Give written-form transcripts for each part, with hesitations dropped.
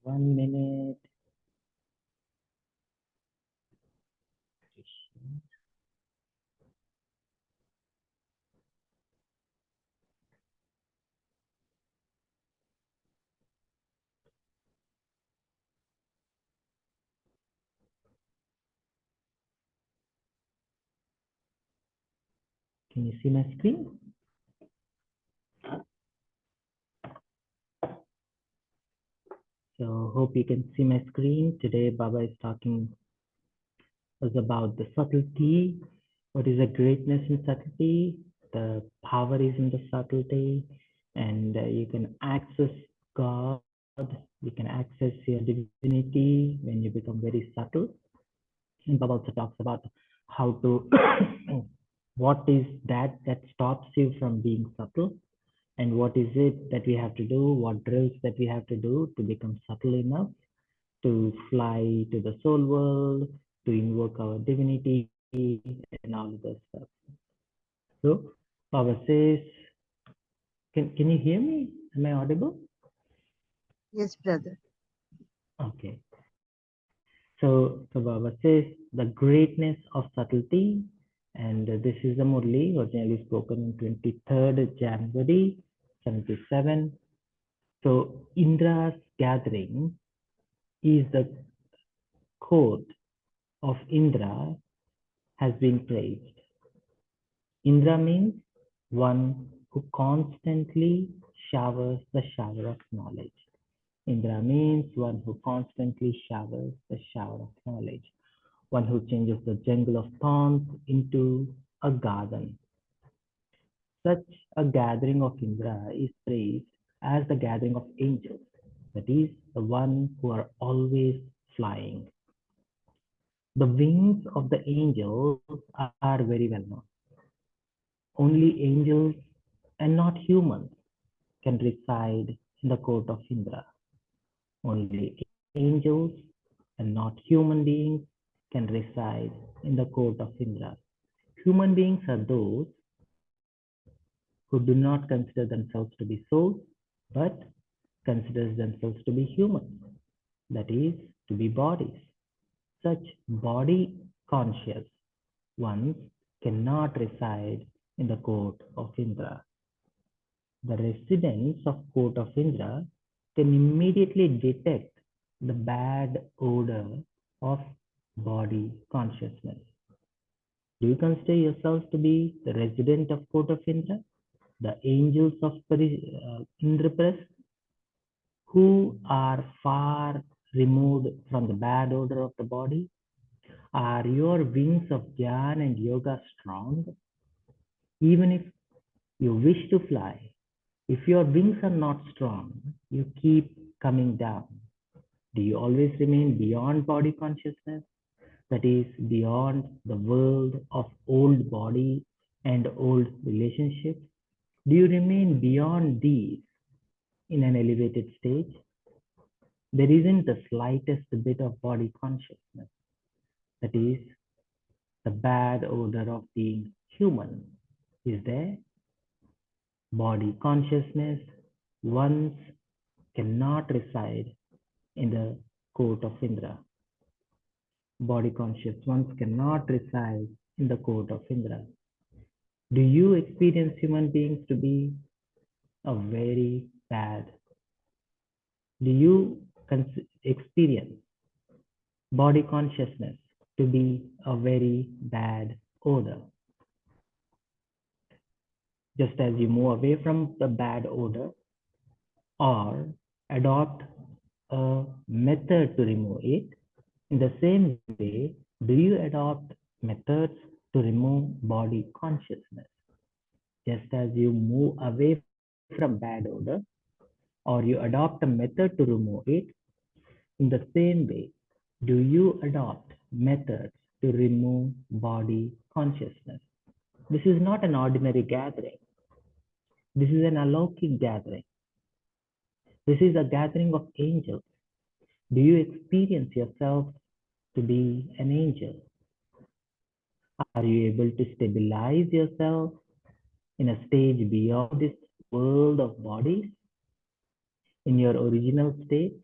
1 minute. Can you see my screen? So hope you can see my screen. Today Baba is talking us about the subtlety. What is the greatness in subtlety? The power is in the subtlety, and you can access God. You can access your divinity when you become very subtle. And Baba also talks about how to what is that stops you from being subtle, and what is it that we have to do, what drills that we have to do to become subtle enough to fly to the soul world, to invoke our divinity, and all of that stuff. So Baba says, can you hear me? Am I audible? Yes, brother. Okay. So Baba says the greatness of subtlety, and this is the Murli, originally spoken on 23rd January 77. So Indra's gathering is the court of Indra has been praised. Indra means one who constantly showers the shower of knowledge. Indra means one who constantly showers the shower of knowledge, one who changes the jungle of thorns into a garden. Such a gathering of Indra is praised as the gathering of angels, that is, the one who are always flying. The wings of the angels are very well known. Only angels and not humans can reside in the court of Indra. Only angels and not human beings can reside in the court of Indra. Human beings are those who do not consider themselves to be souls, but considers themselves to be humans, that is, to be bodies. Such body conscious ones cannot reside in the court of Indra. The residents of court of Indra can immediately detect the bad odor of body consciousness. Do you consider yourself to be the resident of court of Indra, the angels of Indraprasth, who are far removed from the bad odor of the body? Are your wings of Dhyan and Yoga strong? Even if you wish to fly, if your wings are not strong, you keep coming down. Do you always remain beyond body consciousness? That is, beyond the world of old body and old relationships? Do you remain beyond these in an elevated stage? There isn't the slightest bit of body consciousness. That is, the bad odor of being human is there. Body consciousness once cannot reside in the court of Indra. Body conscious ones cannot reside in the court of Indra. Do you experience human beings to be a very bad? Do you experience body consciousness to be a very bad odor? Just as you move away from the bad odor or adopt a method to remove it, in the same way, do you adopt methods to remove body consciousness? Just as you move away from bad odor or you adopt a method to remove it, in the same way, do you adopt methods to remove body consciousness? This is not an ordinary gathering. This is an alaukic gathering. This is a gathering of angels. Do you experience yourself to be an angel? Are you able to stabilize yourself in a stage beyond this world of bodies, in your original state?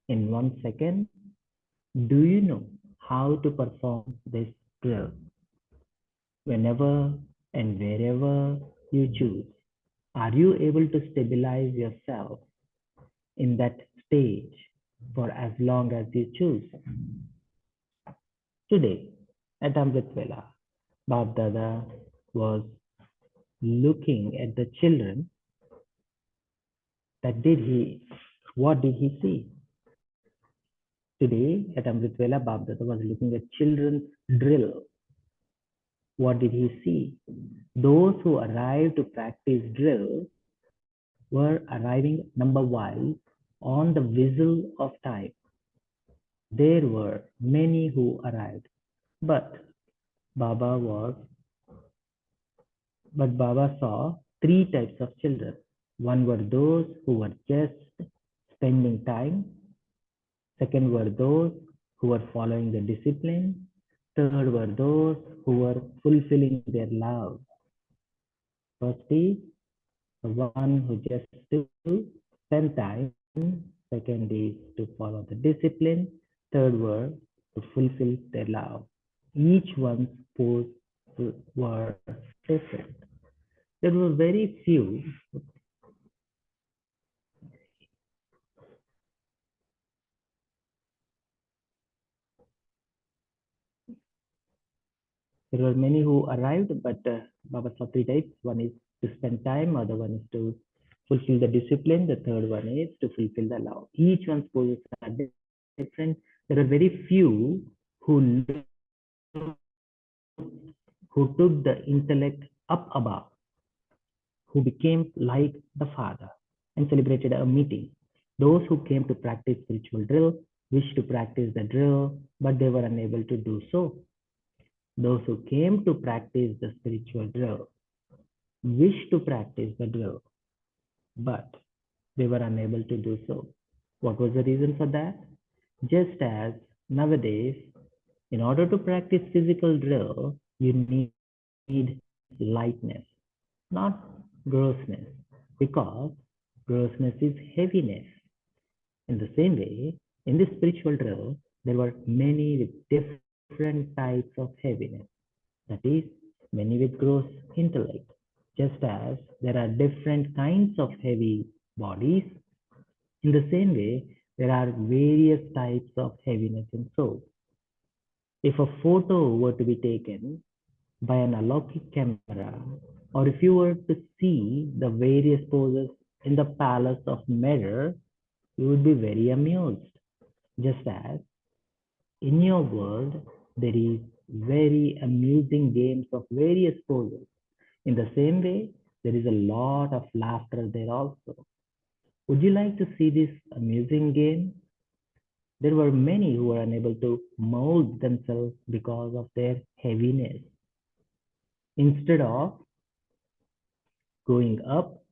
in 1 second. Do you know how to perform this drill? Whenever and wherever you choose, are you able to stabilize yourself in that stage for as long as you choose? Today, at Amrit Vela, Bab Dada was looking at the children. What did he see? Today at Amrit Vela, Bab Dada was looking at children's drill. What did he see? Those who arrived to practice drill were arriving number-wise on the whistle of time. There were many who arrived, but Baba was but Baba saw three types of children. One were those who were just spending time. Second were those who were following the discipline. Third were those who were fulfilling their love. First is the one who just to spend time. Second is to follow the discipline. Third were to fulfill their love. Each one's pose were different. There were very few. There were many who arrived, but Baba saw three types. One is to spend time, other one is to fulfill the discipline, the third one is to fulfill the love. Each one's poses are different. There are very few who took the intellect up above, who became like the Father and celebrated a meeting. Those who came to practice spiritual drill wished to practice the drill, but they were unable to do so. Those who came to practice the spiritual drill wished to practice the drill, but they were unable to do so. What was the reason for that? Just as nowadays, in order to practice physical drill, you need lightness, not grossness, because grossness is heaviness. In the same way, in this spiritual drill, there were many with different types of heaviness. That is, many with gross intellect. Just as there are different kinds of heavy bodies, in the same way, there are various types of heaviness in soul. If a photo were to be taken by an alaukic camera, or if you were to see the various poses in the palace of mirror, you would be very amused. Just as in your world, there is very amusing games of various poses. In the same way, there is a lot of laughter there also. Would you like to see this amusing game? There were many who were unable to mold themselves because of their heaviness. Instead of going up,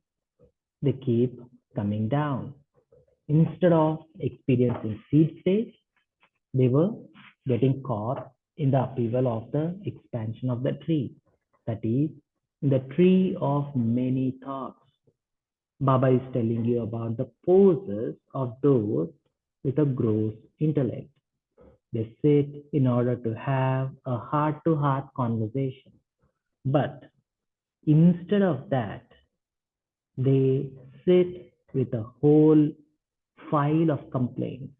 they keep coming down. Instead of experiencing seed stage, they were getting caught in the upheaval of the expansion of the tree. That is, the tree of many thoughts. Baba is telling you about the poses of those with a gross intellect. They sit in order to have a heart-to-heart conversation. But instead of that, they sit with a whole file of complaints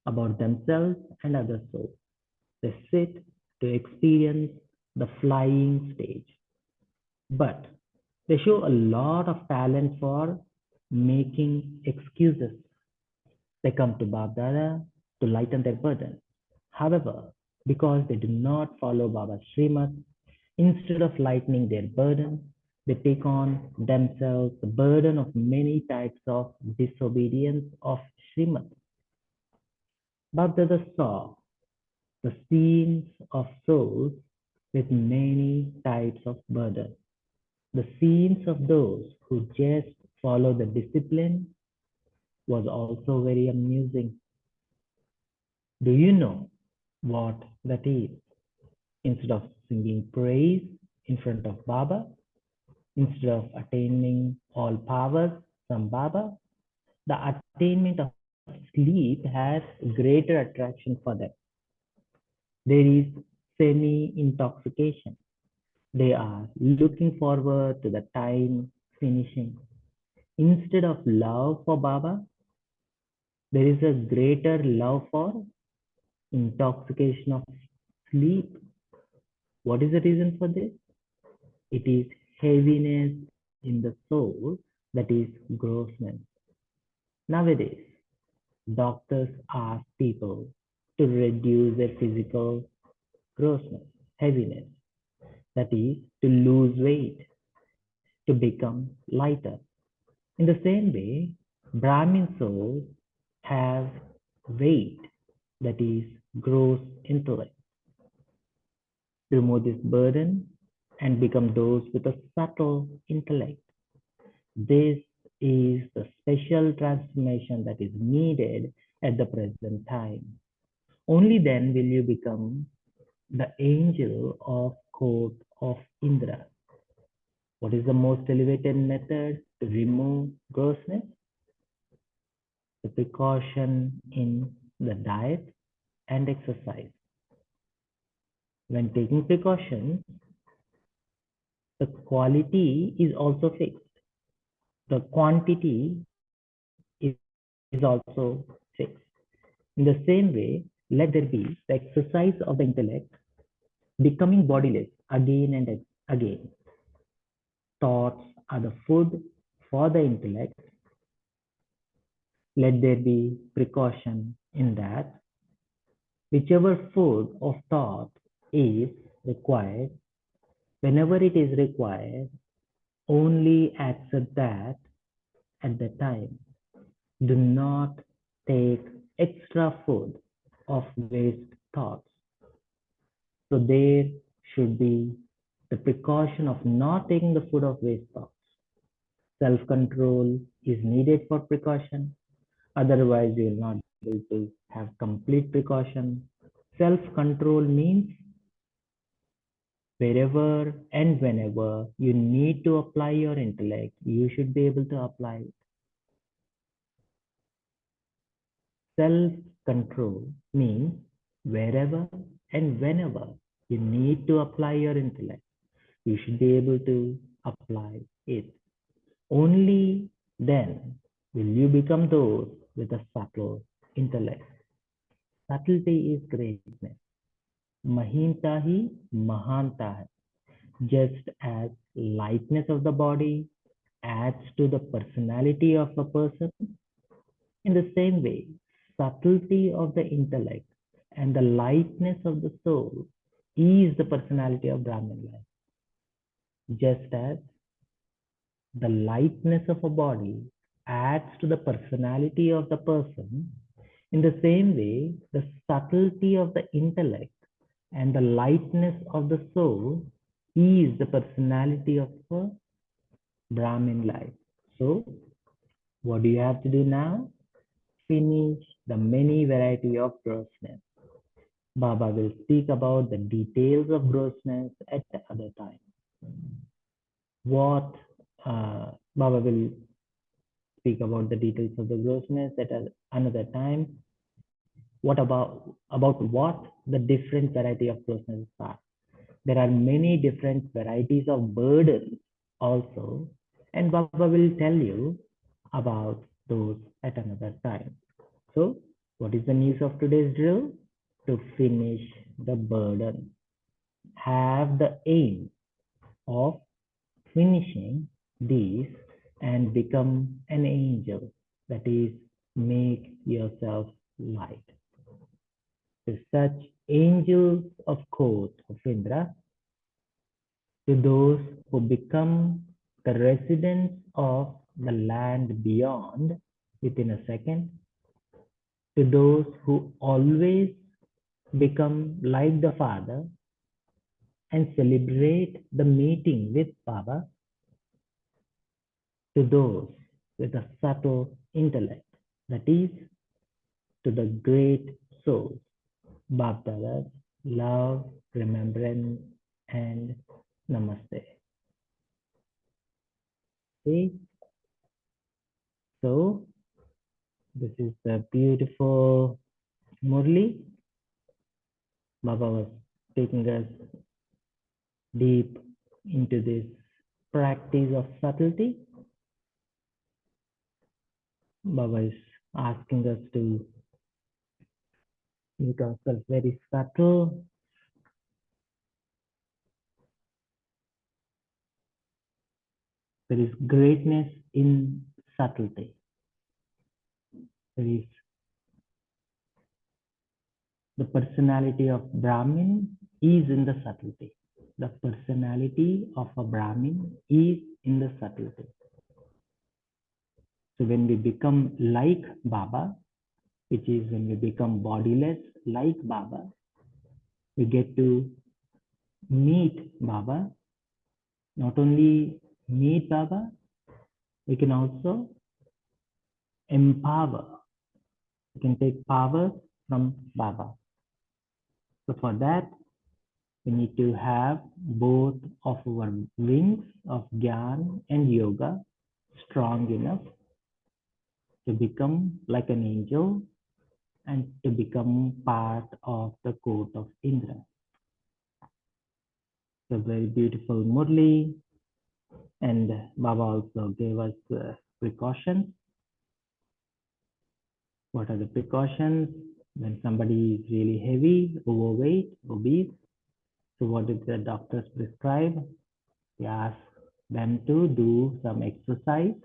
about themselves and other souls. They sit to experience the flying stage. But they show a lot of talent for making excuses. They come to Bab Dada to lighten their burden. However, because they do not follow Baba's Srimad, instead of lightening their burden, they take on themselves the burden of many types of disobedience of Srimad. Bab Dada saw the scenes of souls with many types of burden. The scenes of those who just follow the discipline was also very amusing. Do you know what that is? Instead of singing praise in front of Baba, instead of attaining all powers from Baba, the attainment of sleep has greater attraction for them. There is semi-intoxication. They are looking forward to the time finishing. Instead of love for Baba, there is a greater love for intoxication of sleep. What is the reason for this? It is heaviness in the soul, that is grossness. Nowadays, doctors ask people to reduce their physical grossness, heaviness, that is to lose weight, to become lighter. In the same way, Brahmin souls have weight, that is gross intellect, to remove this burden and become those with a subtle intellect. This is the special transformation that is needed at the present time. Only then will you become the angel of court of Indra. What is the most elevated method to remove grossness? The precaution in the diet and exercise. When taking precautions, the quality is also fixed. The quantity is also fixed. In the same way, let there be the exercise of the intellect, becoming bodiless again and again. Thoughts are the food for the intellect. Let there be precaution in that. Whichever food of thought is required, whenever it is required, only accept that at the time. Do not take extra food of waste thoughts. So there should be the precaution of not taking the food of waste thoughts. Self-control is needed for precaution. Otherwise, you will not be able to have complete precaution. Self-control means wherever and whenever you need to apply your intellect, you should be able to apply it. Self-control means wherever and whenever you need to apply your intellect, you should be able to apply it. Only then will you become those with a subtle intellect. Subtlety is greatness. Mahinta hi mahanta hai. Just as lightness of the body adds to the personality of a person, in the same way, subtlety of the intellect and the lightness of the soul is the personality of Brahman life. Just as the lightness of a body adds to the personality of the person, in the same way, the subtlety of the intellect and the lightness of the soul is the personality of a Brahmin life. So, what do you have to do now? Finish the many variety of grossness. Baba will speak about the details of grossness at the other time. What Baba will speak about the details of the grossness at another time. What about what the different variety of grossness are? There are many different varieties of burdens also, and Baba will tell you about those at another time. So, what is the news of today's drill? To finish the burden. Have the aim of finishing these and become an angel. That is, make yourself light. To such angels of court of Indra, to those who become the residents of the land beyond within a second, to those who always become like the Father and celebrate the meeting with Baba, to those with a subtle intellect, that is, to the great souls, Bhaktadas, love, remembrance, and namaste. Okay, so This is the beautiful Murli. Baba was taking us deep into this practice of subtlety. Baba is asking us to make ourselves very subtle. There is greatness in subtlety. There is the personality of Brahmin is in the subtlety. The personality of a Brahmin is in the subtlety. So when we become like Baba, which is when we become bodiless like Baba, we get to meet Baba. Not only meet Baba, we can also empower. We can take power from Baba. So for that, we need to have both of our wings of Gyan and Yoga strong enough to become like an angel and to become part of the court of Indra. So very beautiful Murli, and Baba also gave us precautions. What are the precautions when somebody is really heavy, overweight, obese? So what did the doctors prescribe? They ask them to do some exercise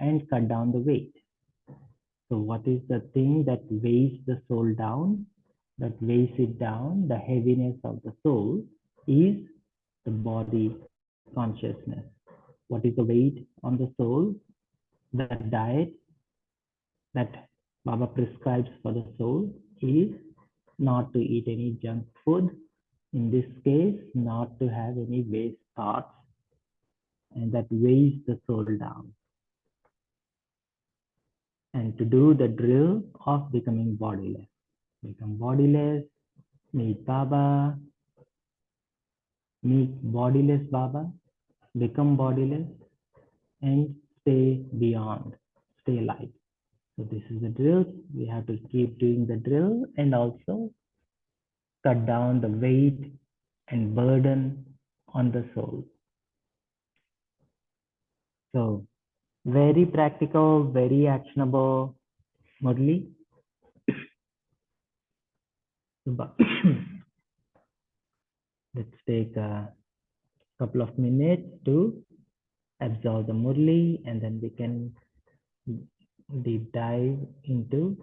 and cut down the weight. So what is the thing that weighs the soul down? That weighs it down, the heaviness of the soul is the body consciousness. What is the weight on the soul? The diet that Baba prescribes for the soul is not to eat any junk food. In this case, not to have any waste thoughts, and that weighs the soul down. And to do the drill of becoming bodiless. Become bodiless, meet Baba, meet bodiless Baba, become bodiless, and stay beyond, stay light. So this is the drill. We have to keep doing the drill and also cut down the weight and burden on the soul. So very practical, very actionable, Murli. Let's take a couple of minutes to absorb the Murli, and then we can deep dive into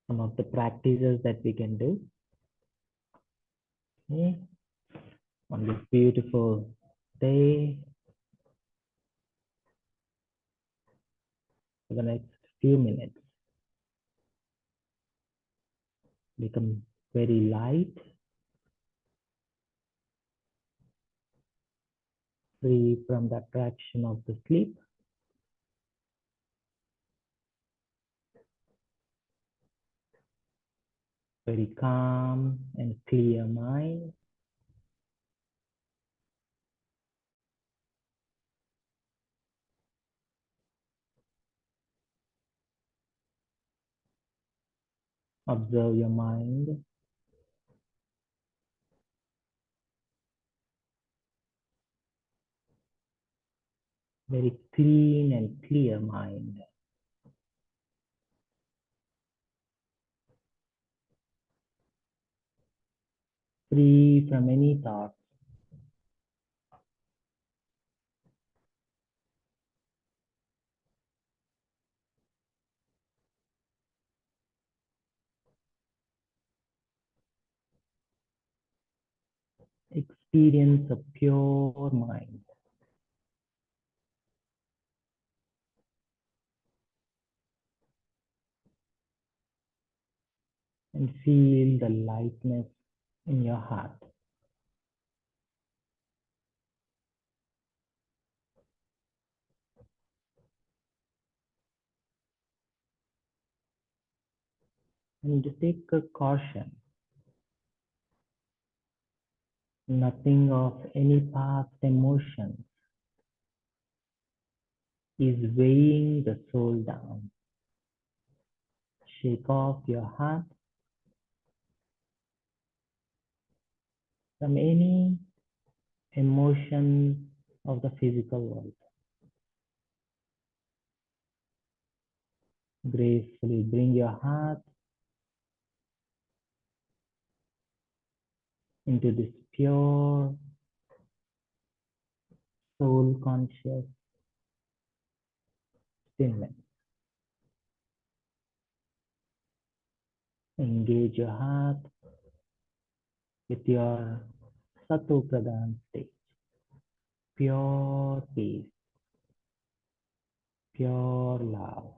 some of the practices that we can do. Okay. On this beautiful day, for the next few minutes, become very light, free from the attraction of the sleep. Very calm and clear mind. Observe your mind. Very clean and clear mind. Free from any thoughts. Experience a pure mind. And feel the lightness in your heart. And take a caution. Nothing of any past emotions is weighing the soul down. Shake off your heart from any emotion of the physical world. Gracefully bring your heart into this pure, soul conscious stillness. Engage your heart with your Sato Pradhan state. Pure peace, pure love,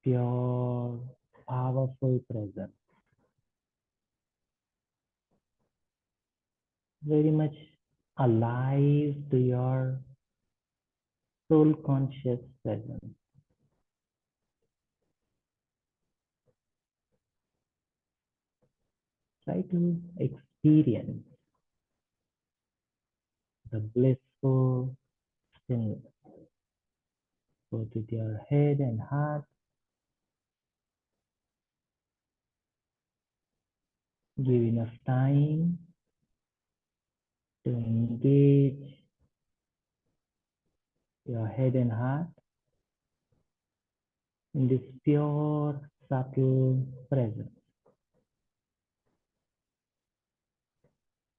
pure, powerful presence. Very much alive to your soul conscious presence. Try to experience the blissful stillness, both with your head and heart. Give enough time to engage your head and heart in this pure, subtle presence,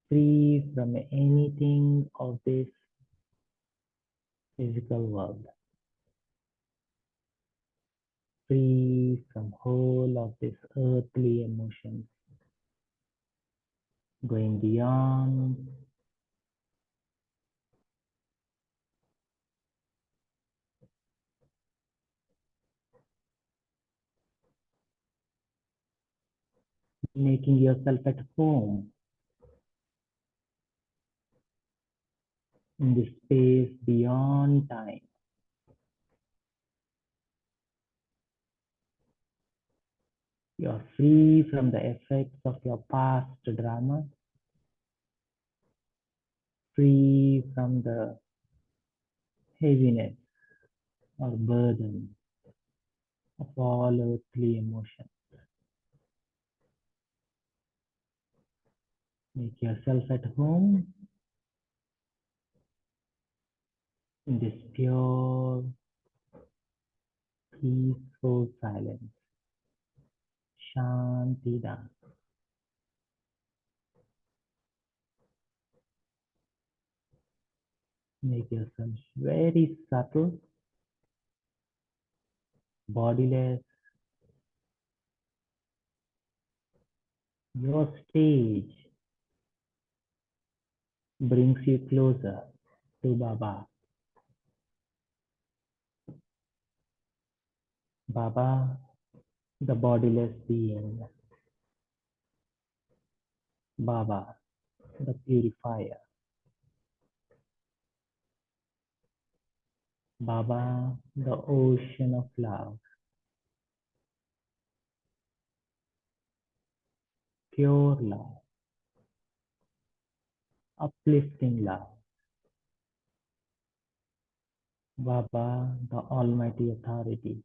free from anything of this physical world, free from whole of this earthly emotions, going beyond, making yourself at home in this space beyond time. You are free from the effects of your past drama, free from the heaviness or burden of all earthly emotions. Make yourself at home in this pure, peaceful silence. Shantida. Make yourself very subtle, bodiless. Your stage brings you closer to Baba. Baba, the bodiless being. Baba, the purifier. Baba, the ocean of love. Pure love. Uplifting love. Baba, the almighty authority.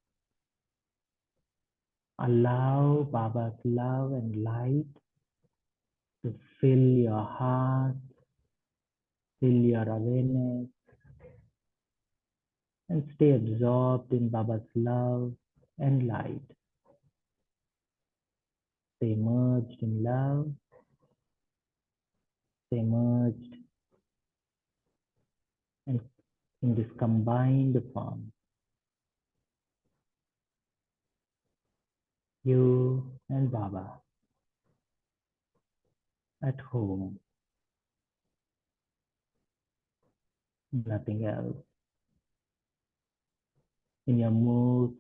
Allow Baba's love and light to fill your heart, fill your awareness, and stay absorbed in Baba's love and light. Stay merged in love, stay merged and in this combined form. You and Baba at home, nothing else. In your most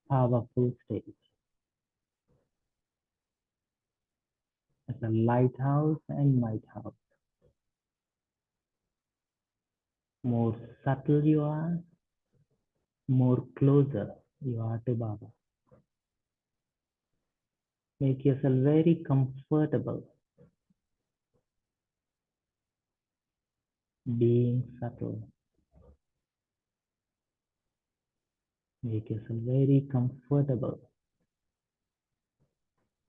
powerful state, as a lighthouse and might house. More subtle you are, more closer you are to Baba. Make yourself very comfortable being subtle. Make yourself very comfortable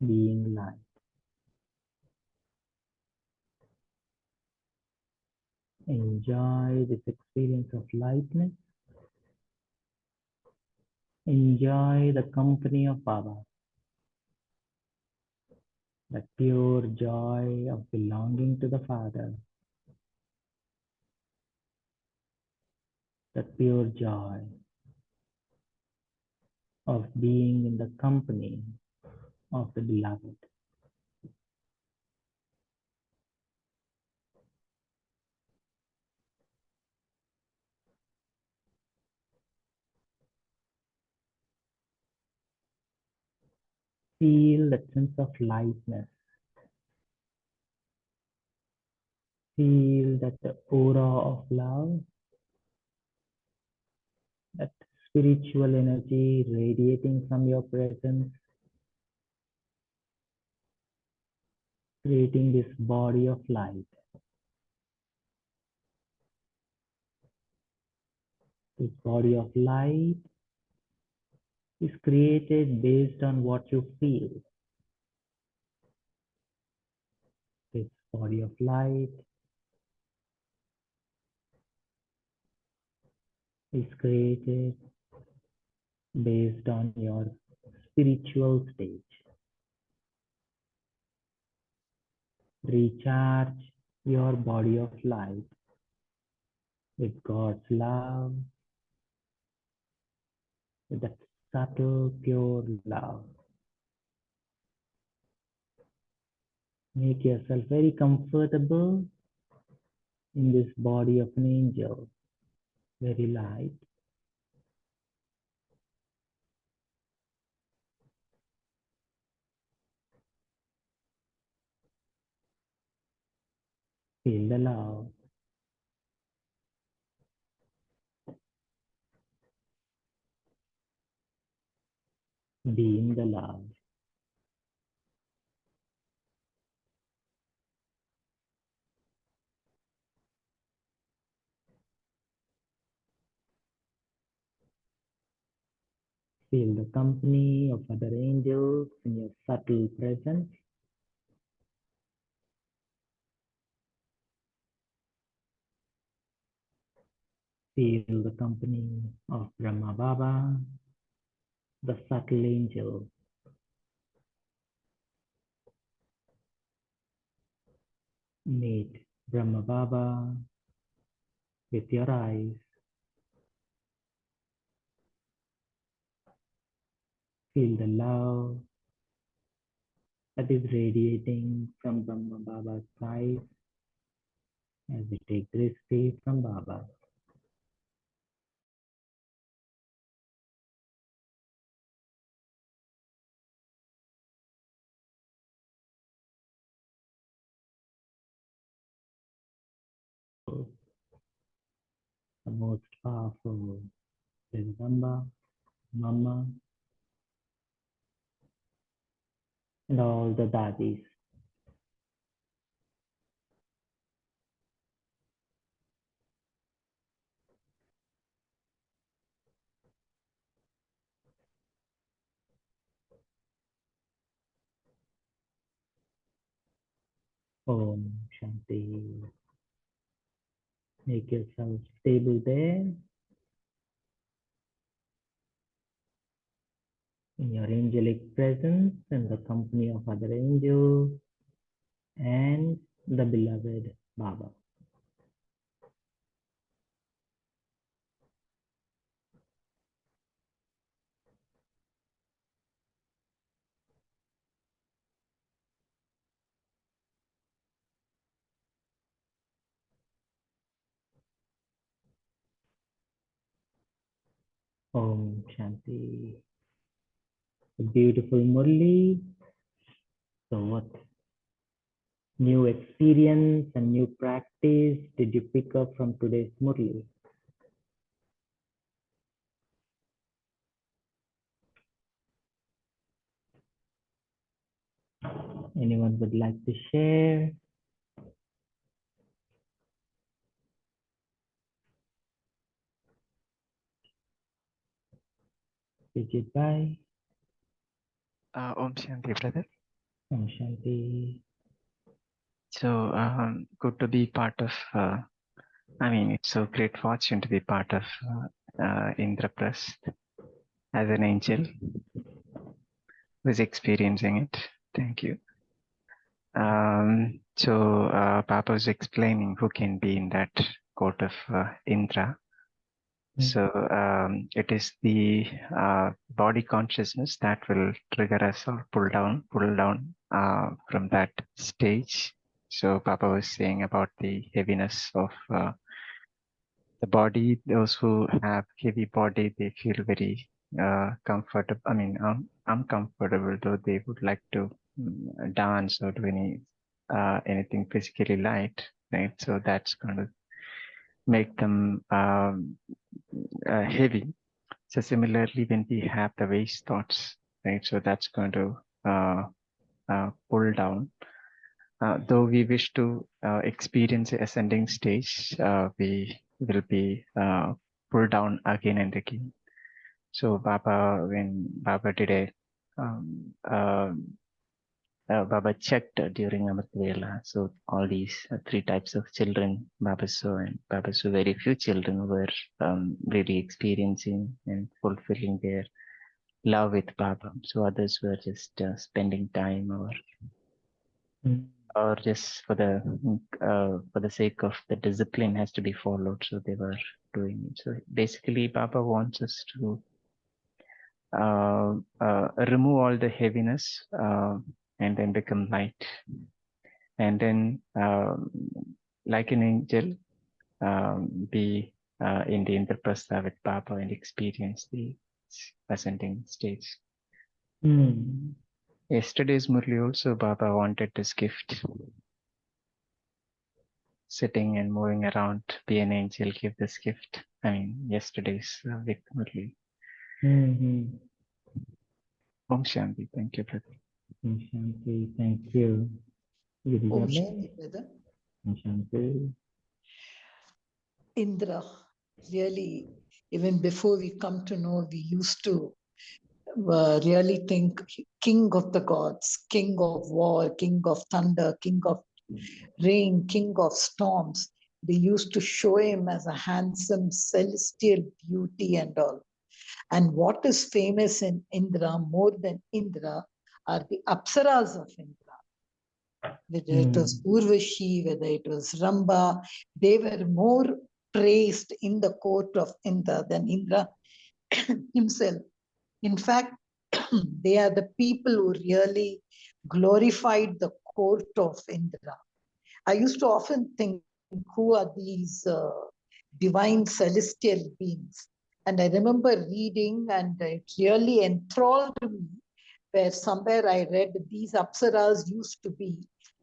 being light. Enjoy this experience of lightness. Enjoy the company of Baba, the pure joy of belonging to the Father, the pure joy of being in the company of the Beloved. Feel that sense of lightness. Feel that aura of love, that spiritual energy radiating from your presence, creating this body of light. This body of light is created based on what you feel. This body of light is created based on your spiritual stage. Recharge your body of light with God's love, with that subtle, pure love. Make yourself very comfortable in this body of an angel, very light. Feel the love, be in the love. Feel the company of other angels in your subtle presence. Feel the company of Brahma Baba, the subtle angel. Meet Brahma Baba with your eyes. Feel the love that is radiating from Brahma Baba's eyes as we take this space from Baba. The most powerful Jagdamba, Mama, and all the daddies. Om Shanti. Make yourself stable there in your angelic presence and the company of other angels and the beloved Baba. Om Shanti. A beautiful Murli. So what new experience and new practice did you pick up from today's Murli? Anyone would like to share? Vijit Bhai. Om Shanti, brother. Om Shanti. So good to be part of. It's so great fortune to be part of Indraprasth as an angel who's experiencing it. Thank you. Papa was explaining who can be in that court of Indra. So it is the body consciousness that will trigger us or pull down from that stage. So Papa was saying about the heaviness of the body. Those who have heavy body, they feel very comfortable. Uncomfortable, though they would like to dance or do anything physically light, right? So that's going to make them heavy. So similarly, when we have the waste thoughts, right? So that's going to pull down. Though we wish to experience the ascending stage, we will be pulled down again and again. So when Baba did Baba checked during Amrit Vela. So all these three types of children, Baba saw, and Baba saw very few children were really experiencing and fulfilling their love with Baba. So others were just spending time or just for the sake of the discipline has to be followed. So they were doing it. So basically, Baba wants us to remove all the heaviness and then become light. And then, like an angel, be in the Indraprastha with Baba and experience the ascending stage. Yesterday's Murli also, Baba wanted this gift. Sitting and moving around, be an angel, give this gift. Yesterday's with Murli. Om Shanti. Thank you, brother. Om Shanti. Thank you. Om Shanti, brother. Om Shanti. Indra, really, even before we come to know, we used to really think king of the gods, king of war, king of thunder, king of rain, king of storms. They used to show him as a handsome celestial beauty and all. And what is famous in Indra more than Indra are the apsaras of Indra. Whether it was Urvashi, whether it was Ramba, they were more praised in the court of Indra than Indra himself. In fact, they are the people who really glorified the court of Indra. I used to often think, who are these divine celestial beings? And I remember reading, and it really enthralled me, where somewhere I read these apsaras used to be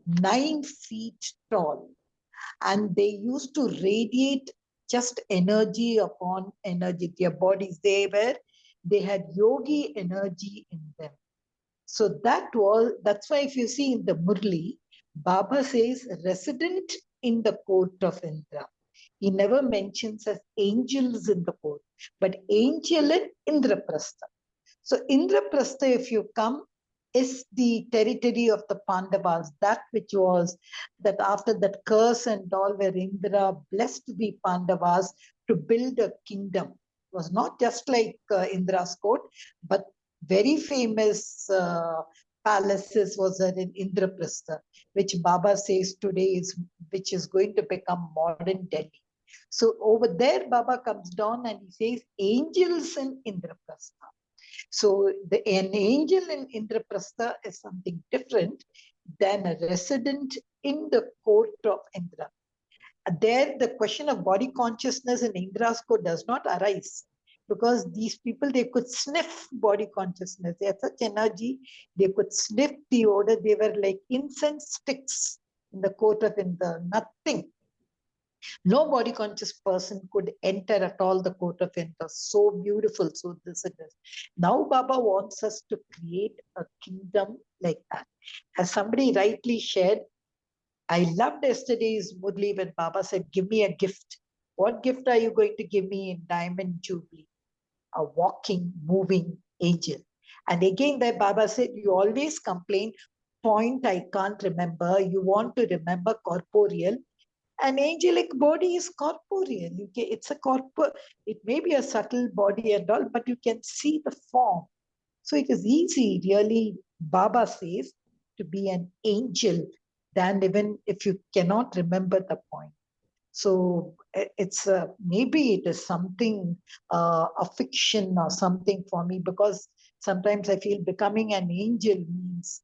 9 feet tall, and they used to radiate just energy upon energy. Their bodies, they had yogi energy in them. So that's why if you see in the Murli, Baba says resident in the court of Indra. He never mentions as angels in the court, but angel in Indraprastha. So Indraprastha, if you come, is the territory of the Pandavas, that which was that after that curse and all, where Indra blessed the Pandavas to build a kingdom. It was not just like Indra's court, but very famous palaces was there in Indraprastha, which Baba says today which is going to become modern Delhi. So over there, Baba comes down and he says, angels in Indraprastha. So an angel in Indraprastha is something different than a resident in the court of Indra. There, the question of body consciousness in Indra's court does not arise, because these people, they could sniff body consciousness. They had such energy, they could sniff the odor. They were like incense sticks in the court of Indra. Nothing. No body conscious person could enter at all the court of Indra. So beautiful, so this it is. Now Baba wants us to create a kingdom like that. As somebody rightly shared, I loved yesterday's Murli when Baba said, give me a gift. What gift are you going to give me in Diamond Jubilee? a walking, moving angel. And again, the Baba said, you always complain, point I can't remember. You want to remember corporeal. An angelic body is corporeal. It's a it may be a subtle body and all, but you can see the form. So it is easy, really, Baba says, to be an angel than even if you cannot remember the point. So it's maybe it is something, a fiction or something for me, because sometimes I feel becoming an angel means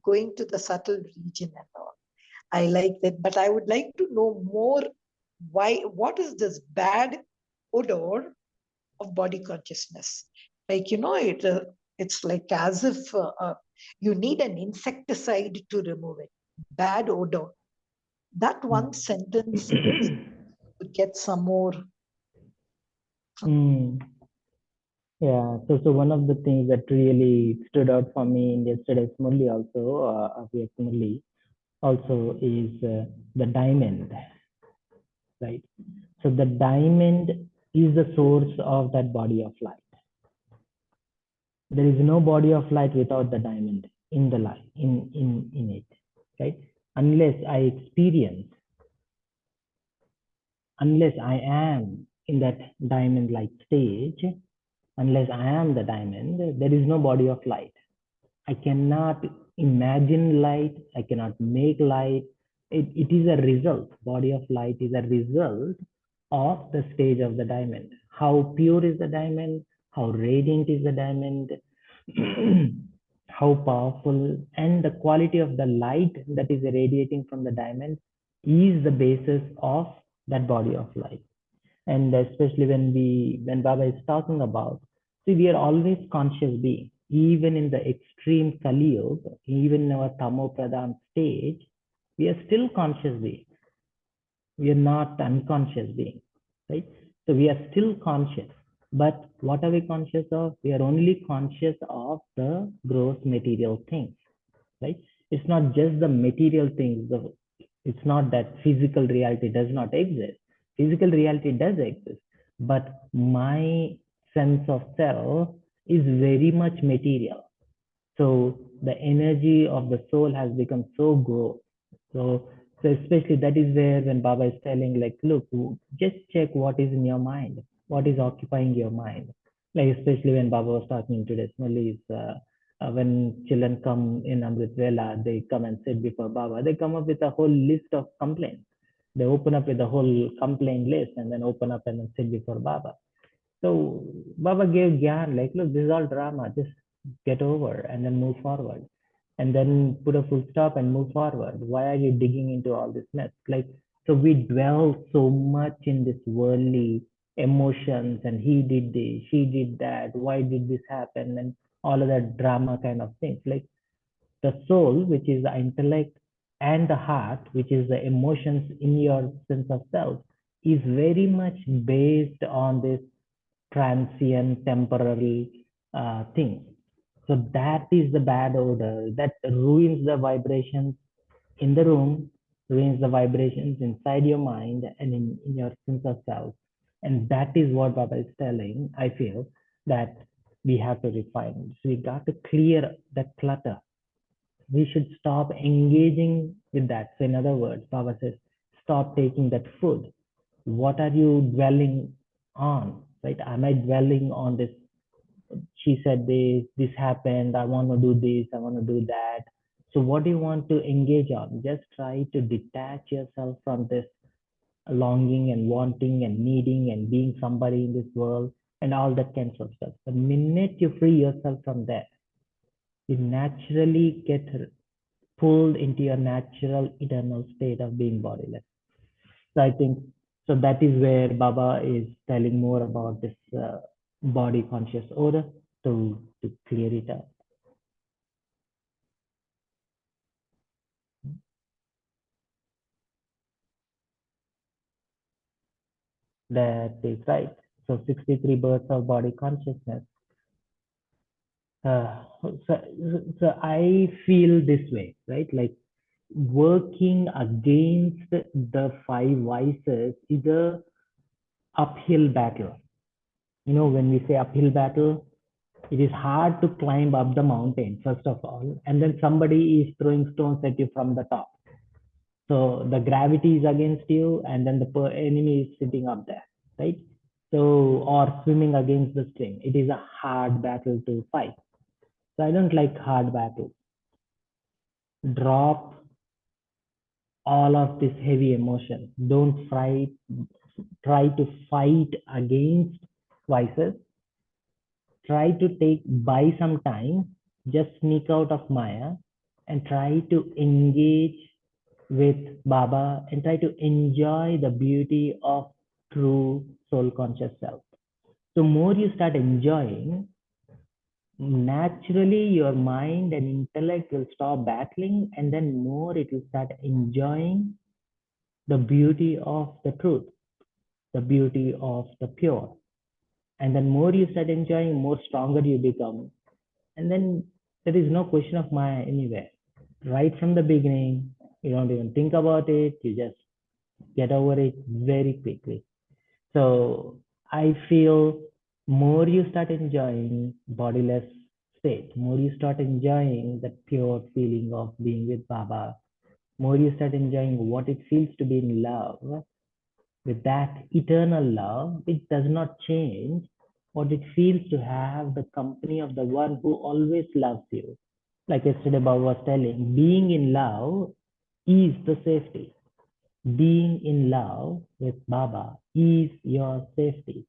going to the subtle region and all. I like that, but I would like to know more. What is this bad odor of body consciousness? Like, it's like as if you need an insecticide to remove it. Bad odor. That one sentence is to get some more. Yeah, so one of the things that really stood out for me in yesterday's Murli Murli also is the diamond, right? So the diamond is the source of that body of light. There is no body of light without the diamond in the light, in it, right? Unless I am in that diamond-like stage, unless I am the diamond, there is no body of light. I cannot imagine light. I cannot make light. It is a result. Body of light is a result of the stage of the diamond. How pure is the diamond? How radiant is the diamond? How powerful, and the quality of the light that is radiating from the diamond is the basis of that body of light. And especially when Baba is talking about, see, we are always conscious being, even in the extreme Kali Yuga, even in our Tamo Pradhan stage, we are still conscious being. We are not unconscious being, right? So we are still conscious. But what are we conscious of? We are only conscious of the gross material things, right? It's not just the material things. It's not that physical reality does not exist. Physical reality does exist, but my sense of self is very much material. So the energy of the soul has become so gross. So especially that is where when Baba is telling, like, look, just check what is in your mind, what is occupying your mind. Like especially when Baba was talking today, Murli is when children come in Amrit Vela, they come and sit before Baba. They come up with a whole list of complaints. They open up with a whole complaint list and then open up and then sit before Baba. So Baba gave Gyan, like, look, this is all drama. Just get over and then move forward. And then put a full stop and move forward. Why are you digging into all this mess? Like, so we dwell so much in this worldly emotions, and he did this, she did that, why did this happen, and all of that drama kind of things. Like the soul, which is the intellect, and the heart, which is the emotions in your sense of self, is very much based on this transient, temporary thing. So that is the bad odor that ruins the vibrations in the room, ruins the vibrations inside your mind and in your sense of self. And that is what Baba is telling, I feel, that we have to refine. So we got to clear that clutter. We should stop engaging with that. So in other words, Baba says, stop taking that food. What are you dwelling on, right? Am I dwelling on this? She said this happened, I want to do this, I want to do that. So what do you want to engage on? Just try to detach yourself from this longing and wanting and needing and being somebody in this world and all that kinds of stuff. The minute you free yourself from that, you naturally get pulled into your natural eternal state of being bodiless. So I think, so that is where Baba is telling more about this body conscious order to clear it up. That is right. So 63 births of body consciousness. So I feel this way, right? Like working against the five vices is a uphill battle. You know, when we say uphill battle, it is hard to climb up the mountain, first of all, and then somebody is throwing stones at you from the top. So the gravity is against you, and then the enemy is sitting up there, right? So, or swimming against the stream. It is a hard battle to fight. So I don't like hard battles. Drop all of this heavy emotion. Don't try to fight against vices. Try to buy some time, just sneak out of Maya and try to engage with Baba and try to enjoy the beauty of true soul conscious self. So more you start enjoying, naturally your mind and intellect will stop battling, and then more it will start enjoying the beauty of the truth, the beauty of the pure. And then more you start enjoying, more stronger you become. And then there is no question of Maya anywhere. Right from the beginning, you don't even think about it, you just get over it very quickly. So I feel more you start enjoying bodiless state, more you start enjoying that pure feeling of being with Baba, more you start enjoying what it feels to be in love, with that eternal love, which does not change, what it feels to have the company of the one who always loves you. Like yesterday, Baba was telling, being in love is the safety. Being in love with Baba is your safety.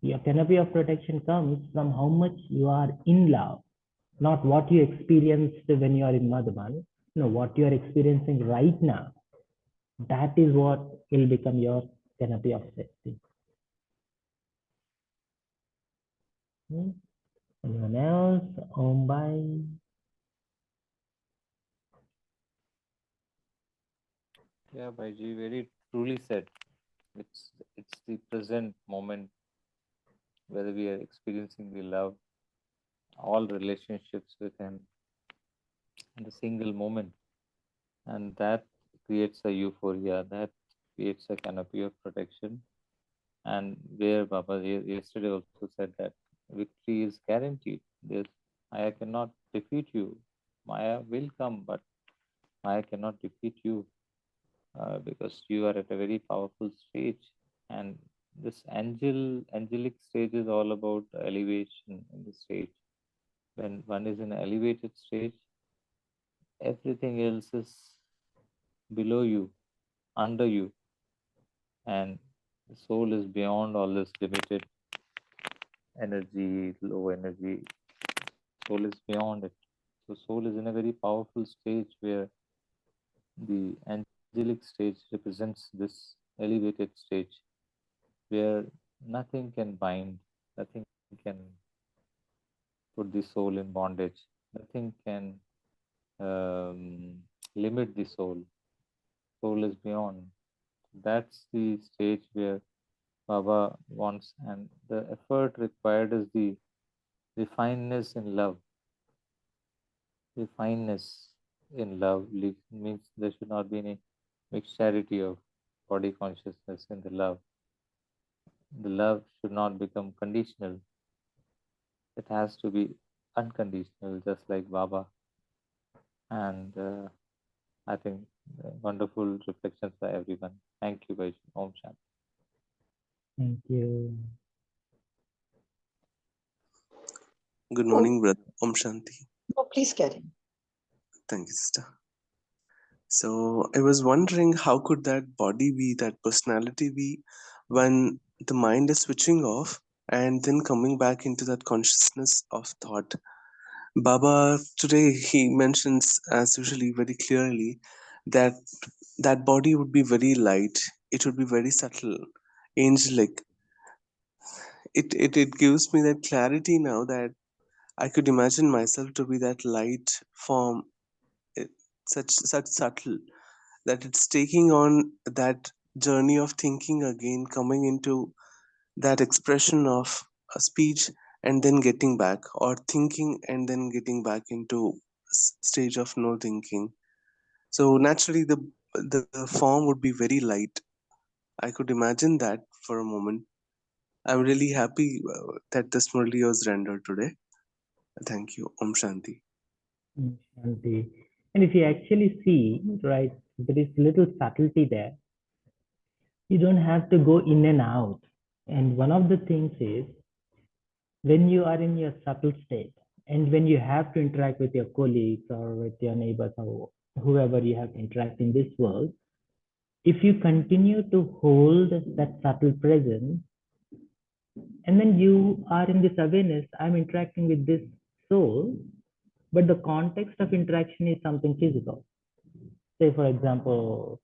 Your canopy of protection comes from how much you are in love, not what you experienced when you are in Madhuban. No, what you are experiencing right now. That is what will become your canopy of safety. Anyone else? Om Bhai. Yeah, Bhaiji, very truly said. It's the present moment, whether we are experiencing the love, all relationships with him in a single moment. And that creates a euphoria, that creates a canopy of protection. And where Baba yesterday also said that victory is guaranteed. There's Maya cannot defeat you. Maya will come, but Maya cannot defeat you because you are at a very powerful stage. And this angelic stage is all about elevation in the stage. When one is in an elevated stage, everything else is below you, under you, and the soul is beyond all this limited energy, low energy. Soul is beyond it. So soul is in a very powerful stage where the angelic stage represents this elevated stage where nothing can bind, nothing can put the soul in bondage, nothing can limit the soul. Soul is beyond. That's the stage where Baba wants, and the effort required is the refinedness in love. Refinedness in love means there should not be any mixturity of body consciousness in the love. The love should not become conditional. It has to be unconditional, just like Baba. And I think wonderful reflections by everyone. Thank you, Bhaiji. Om Shanti. Thank you. Good morning, brother. Om Shanti. Oh, please carry on. Thank you, sister. So I was wondering, how could that body be, that personality be, when the mind is switching off and then coming back into that consciousness of thought? Baba today, he mentions, as usually, very clearly that that body would be very light. It would be very subtle, angelic. It gives me that clarity now that I could imagine myself to be that light form, such subtle, that it's taking on that journey of thinking again, coming into that expression of a speech and then getting back, or thinking and then getting back into stage of no thinking. So naturally the form would be very light. I could imagine that for a moment. I'm really happy that this Murli was rendered today. Thank you. Om Shanti. Shanti. And if you actually see, right, there is little subtlety there. You don't have to go in and out. And one of the things is when you are in your subtle state and when you have to interact with your colleagues or with your neighbors or whoever you have to interact in this world, if you continue to hold that subtle presence, and then you are in this awareness, I'm interacting with this soul, but the context of interaction is something physical. Say, for example,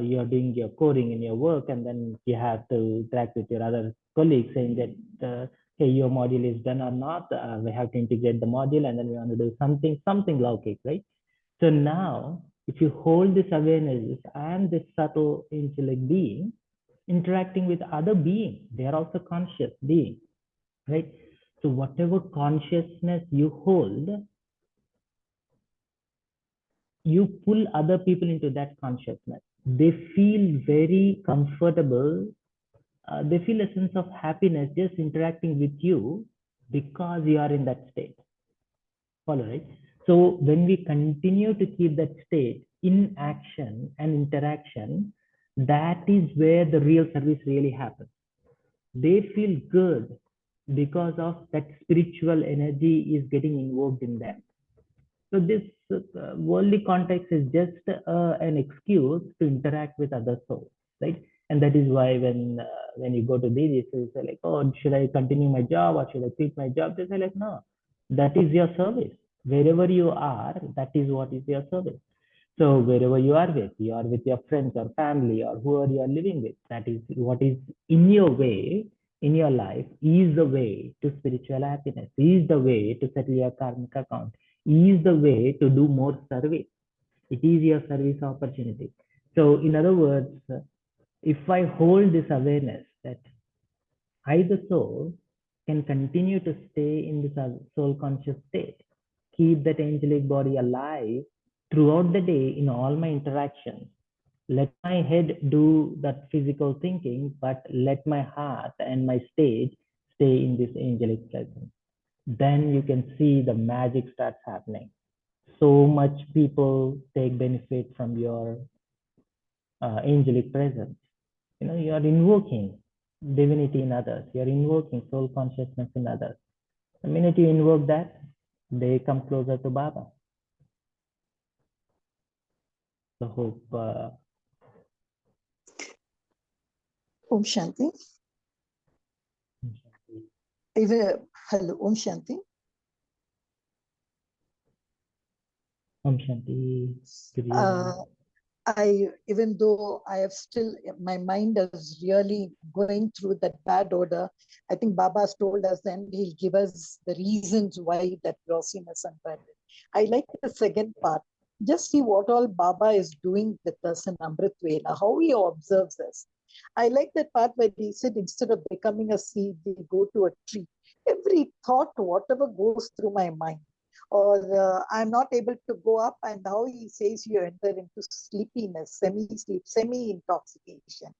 you're doing your coding in your work, and then you have to interact with your other colleagues saying that, hey, your module is done or not. We have to integrate the module, and then we want to do something logic, right? So now, if you hold this awareness and this subtle angelic being interacting with other beings, they are also conscious beings, right? So whatever consciousness you hold, you pull other people into that consciousness. They feel very comfortable. They feel a sense of happiness just interacting with you because you are in that state. Follow, right? So when we continue to keep that state in action and interaction, that is where the real service really happens. They feel good because of that spiritual energy is getting invoked in them. So this worldly context is just an excuse to interact with other souls, right? And that is why when you go to these, you say like, oh, should I continue my job or should I quit my job? They say like, no, that is your service. Wherever you are, that is what is your service. So wherever you are with your friends or family or whoever you are living with, that is what is in your way, in your life, is the way to spiritual happiness, is the way to settle your karmic account, is the way to do more service. It is your service opportunity. So in other words, if I hold this awareness that I, the soul, can continue to stay in this soul conscious state, keep that angelic body alive throughout the day in all my interactions. Let my head do that physical thinking, but let my heart and my stage stay in this angelic presence. Then you can see the magic starts happening. So much people take benefit from your angelic presence. You know, you are invoking divinity in others. You are invoking soul consciousness in others. The minute you invoke that, they come closer to Baba. So hope. Om Shanti. Even, hello, Om Shanti. Om Shanti. Even though I have still, my mind is really going through that bad odor. I think Baba's told us then he'll give us the reasons why that grossiness and bad. I like the second part. Just see what all Baba is doing with us in Amrit Vela, how he observes us. I like that part where he said instead of becoming a seed, we go to a tree. Every thought, whatever goes through my mind, or I'm not able to go up, and how he says you enter into sleepiness, semi-sleep, semi-intoxication.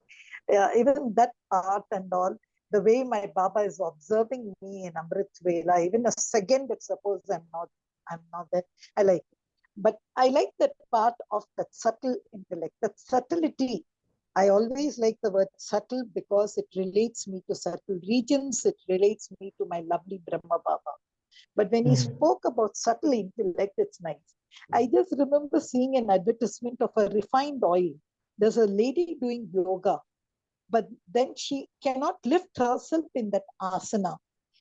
Even that part and all, the way my Baba is observing me in Amrit Vela, even a second, if suppose I'm not there, I like it. But I like that part of that subtle intellect, that subtlety. I always like the word subtle because it relates me to subtle regions, it relates me to my lovely Brahma Baba. But when he spoke about subtle intellect, it's nice. I just remember seeing an advertisement of a refined oil. There's a lady doing yoga, but then she cannot lift herself in that asana.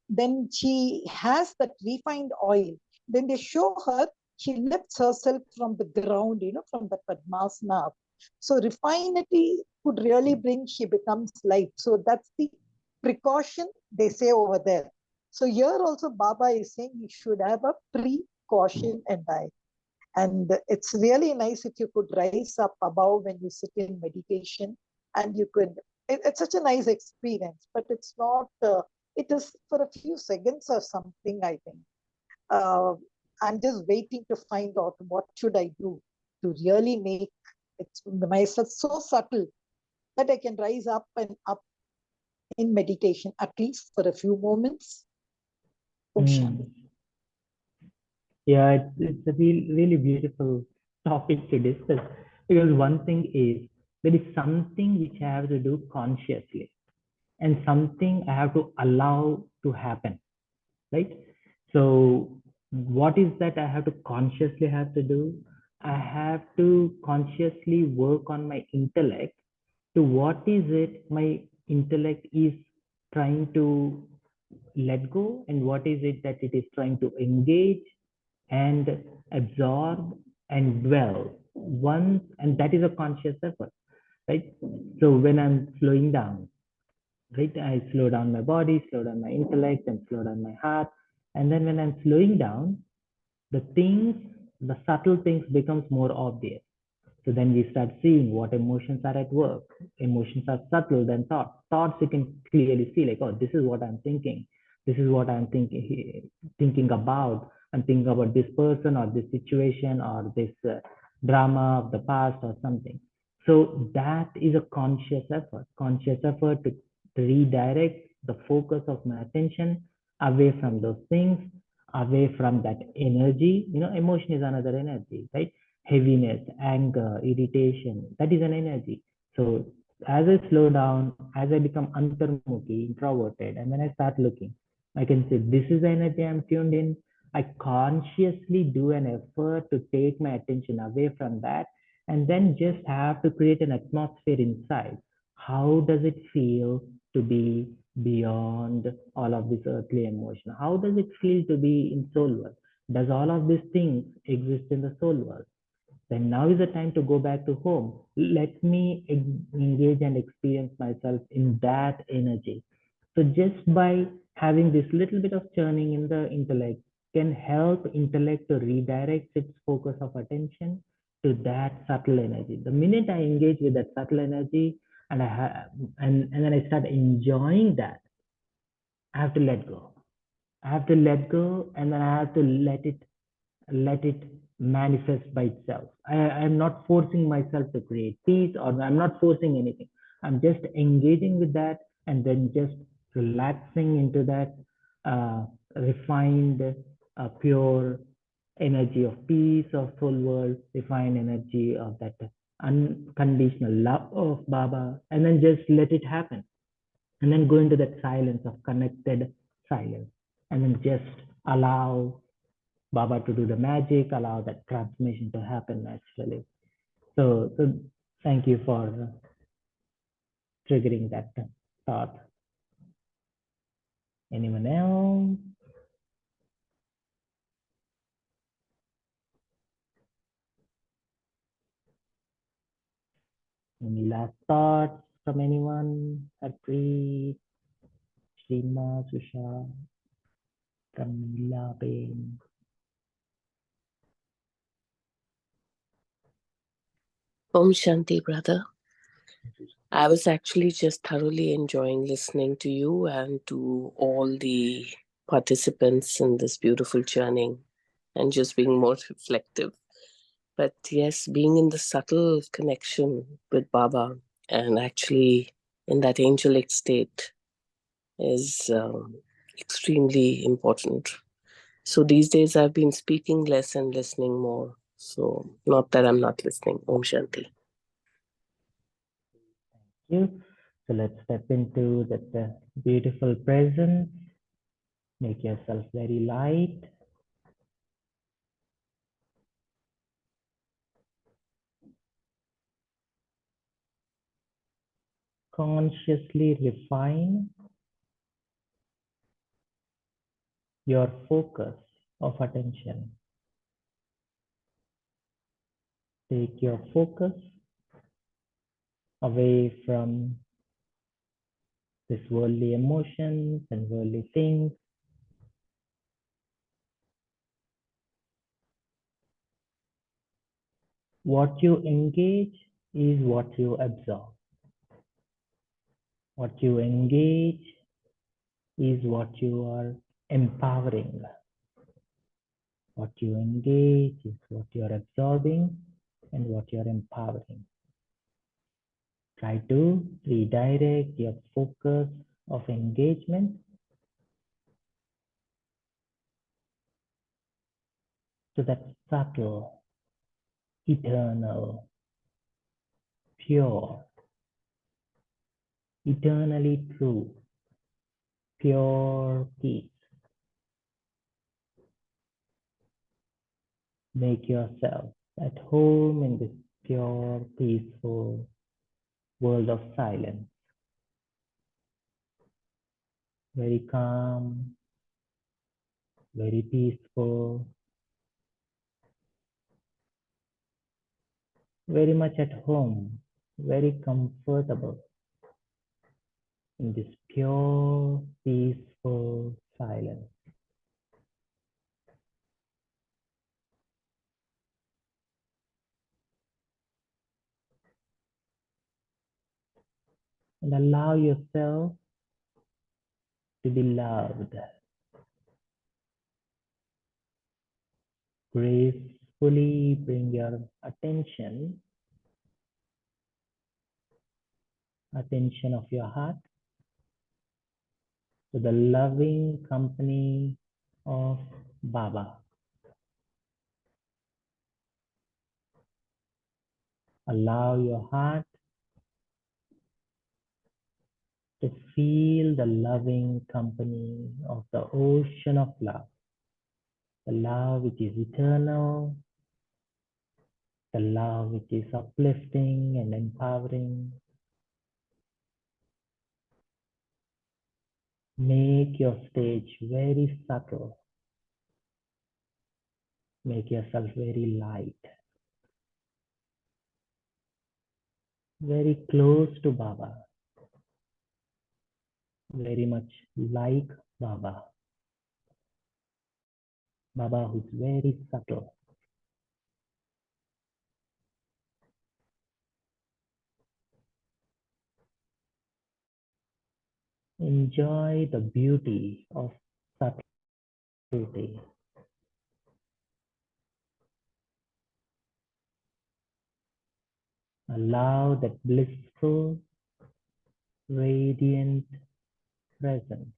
Then she has that refined oil. Then they show her, she lifts herself from the ground, from the Padmasana. So refinery could really bring, she becomes light. So that's the precaution they say over there. So here also Baba is saying you should have a precaution and diet. And it's really nice if you could rise up above when you sit in meditation, and you could, it's such a nice experience, but it's not, it is for a few seconds or something, I think. I'm just waiting to find out what should I do to really make it myself so subtle that I can rise up and up in meditation, at least for a few moments? Om Shanti. Yeah, it's a really beautiful topic to discuss, because one thing is, there is something which I have to do consciously and something I have to allow to happen, right? So what is that I have to consciously have to do? I have to consciously work on my intellect to what is it my intellect is trying to let go, and what is it that it is trying to engage and absorb and dwell once, and that is a conscious effort, right? So when I'm slowing down, right, I slow down my body, slow down my intellect, and slow down my heart. And then when I'm slowing down, the things, the subtle things becomes more obvious. So then we start seeing what emotions are at work. Emotions are subtle than thoughts. Thoughts you can clearly see, like, oh, this is what I'm thinking. This is what I'm thinking about. I'm thinking about this person or this situation or this drama of the past or something. So that is a conscious effort to redirect the focus of my attention away from those things, away from that energy. Emotion is another energy, right? Heaviness, anger, irritation, that is an energy. So as I slow down, as I become antarmukhi, introverted, and then I start looking, I can say, this is the energy I'm tuned in. I consciously do an effort to take my attention away from that, and then just have to create an atmosphere inside. How does it feel to be beyond all of this earthly emotion? How does it feel to be in soul world? Does all of these things exist in the soul world? Then now is the time to go back to home. Let me engage and experience myself in that energy. So just by having this little bit of churning in the intellect can help intellect to redirect its focus of attention to that subtle energy. The minute I engage with that subtle energy, and and then I start enjoying that, I have to let go. I have to let go, and then I have to let it manifest by itself. I'm not forcing myself to create peace, or I'm not forcing anything. I'm just engaging with that, and then just relaxing into that refined, pure energy of peace, of soul world, refined energy of that unconditional love of Baba, and then just let it happen. And then go into that silence of connected silence, and then just allow Baba to do the magic, allow that transformation to happen naturally. So thank you for triggering that thought. Anyone else? Any last thoughts from anyone? Harpreet, Shrima, Susha, Kamila, Ben. Om Shanti, brother. I was actually just thoroughly enjoying listening to you and to all the participants in this beautiful churning, and just being more reflective. But yes, being in the subtle connection with Baba and actually in that angelic state is extremely important. So these days I've been speaking less and listening more. So not that I'm not listening. Om Shanti. You. So let's step into that beautiful presence. Make yourself very light. Consciously refine your focus of attention. Take your focus away from this worldly emotions and worldly things. What you engage is what you absorb. What you engage is what you are empowering. What you engage is what you are absorbing and what you are empowering. Try to redirect your focus of engagement to that subtle, eternal, pure, eternally true, pure peace. Make yourself at home in this pure, peaceful world of silence. Very calm, very peaceful, very much at home, very comfortable in this pure, peaceful silence. And allow yourself to be loved. Gracefully bring your attention of your heart to the loving company of Baba. Allow your heart to feel the loving company of the ocean of love. The love which is eternal, the love which is uplifting and empowering. Make your stage very subtle. Make yourself very light. Very close to Baba. Very much like Baba. Baba who's very subtle. Enjoy the beauty of subtlety. Allow that blissful, radiant presence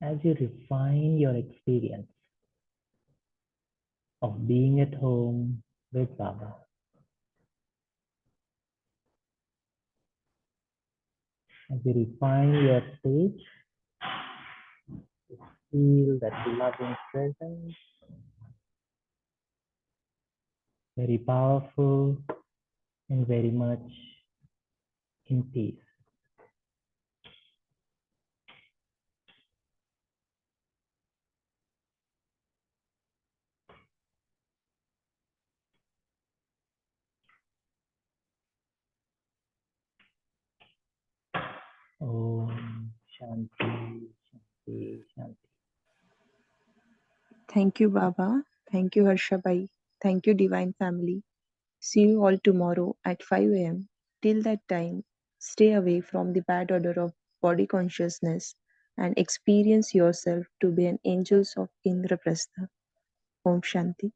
as you refine your experience of being at home with Baba. As you refine your stage, feel that loving presence, very powerful and very much in peace. Om Shanti, Shanti, Shanti. Thank you, Baba. Thank you, Harshabai. Thank you, Divine Family. See you all tomorrow at 5 a.m. Till that time, stay away from the bad odor of body consciousness and experience yourself to be an angels of Indraprastha. Om Shanti.